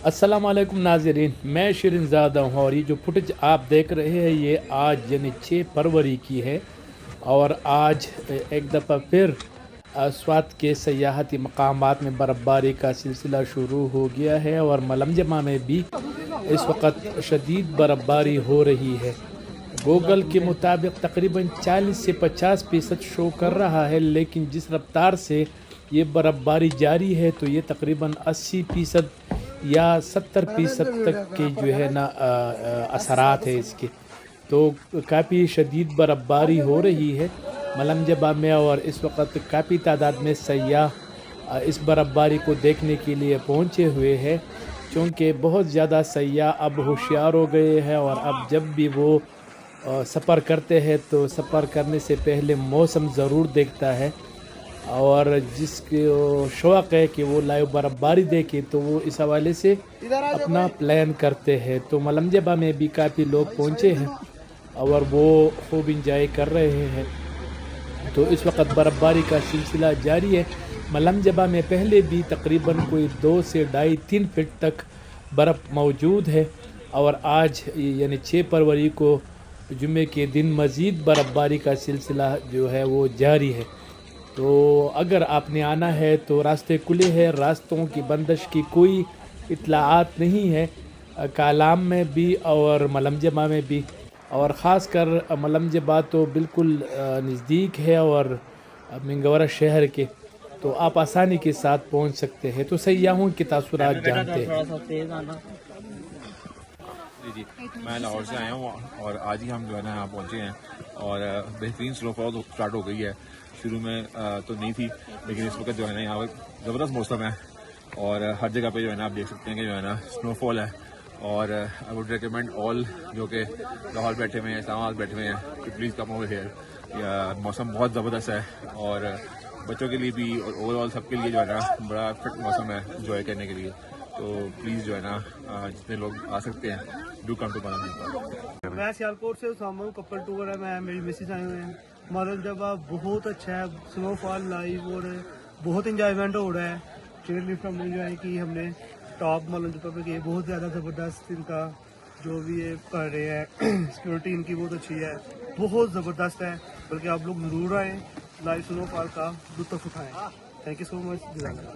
अस्सलाम वालेकुम नाज़रीन, मैं शिरीन ज़ादा हूँ और ये जो फुटेज आप देख रहे हैं ये आज यानी 6 फरवरी की है। और आज एक दफ़ा फिर स्वात के सयाहती मकामात में बर्फ़बारी का सिलसिला शुरू हो गया है और मलमजमा में भी इस वक्त शदीद बर्फ़बारी हो रही है। गूगल के मुताबिक तकरीबन 40 से 50% शो कर रहा है, लेकिन जिस रफ्तार से ये बर्फ़बारी जारी है तो ये तकरीबन 80% या 70% तक के जो है ना असरात है इसके। तो काफ़ी शदीद बर्फ़बारी हो रही है मलमजबा में और इस वक्त काफ़ी तादाद में सयाह इस बर्फ़बारी को देखने के लिए पहुँचे हुए हैं, चूँकि बहुत ज़्यादा सयाह अब होशियार हो गए हैं और अब जब भी वो सफ़र करते हैं तो सफ़र करने से पहले मौसम ज़रूर देखता है और जिसके शौक़ है कि वो लाइव बर्फ़बारी देखे तो वो इस हवाले से अपना प्लान करते हैं। तो मलमजबा में भी काफ़ी लोग पहुँचे हैं और वो खूब इंजॉय कर रहे हैं। तो इस वक्त बर्फ़बारी का सिलसिला जारी है। मलमजबा में पहले भी तकरीबन कोई 2 से 2.5-3 फीट तक बर्फ़ मौजूद है और आज यानी 6 फरवरी को जुम्मे के दिन मज़ीद बर्फ़बारी का सिलसिला जो है वो जारी है। तो अगर आपने आना है तो रास्ते खुले हैं, रास्तों की बंदिश की कोई इत्तलाआत नहीं है कालाम में भी और मलमजबा में भी, और ख़ास कर मलमजबा तो बिल्कुल नज़दीक है और मिंगवरा शहर के, तो आप आसानी के साथ पहुंच सकते हैं। तो सयाहों के तासुरात जानते हैं। जी, मैं लाहौर से आया हूँ और आज ही हम जो है ना यहाँ पहुँचे हैं और बेहतरीन स्नोफॉल स्टार्ट हो गई है। शुरू में तो नहीं थी, लेकिन इस वक्त जो है ना यहाँ पर ज़बरदस्त मौसम है और हर जगह पे जो है ना आप देख सकते हैं कि जो है ना स्नोफॉल है। और आई वुड रिकमेंड ऑल जो कि लाहौर बैठे हुए हैं, इस्लामाबाद बैठे हुए हैं, कि प्लीज़ कम ओवर हियर। मौसम बहुत ज़बरदस्त है और बच्चों के लिए भी और ओवरऑल सबके लिए जो है ना बड़ा फिट मौसम है इंजॉय करने के लिए। तो प्लीज़ जो है ना जितने लोग आ सकते हैं डू कम टू बालाघाट। मैं सियालकोट से उसामा हूँ, कपल टूर है, मैं मेरी मिसेज आए हुए हैं। मलमजबा बहुत अच्छा है, स्नोफॉल लाइव और बहुत इंजॉयमेंट हो रहा है। चेयर लिफ्ट हमने इंजॉय की, हमने टॉप मलमजबा पे गए, बहुत ज़्यादा ज़बरदस्त इनका जो भी ये कर रहे हैं सिक्योरिटी इनकी बहुत अच्छी है, बहुत ज़बरदस्त है। बल्कि आप लोग ज़रूर आएँ, लाइव स्नोफॉल का लुत्फ़ उठाएँ। Thank you so much.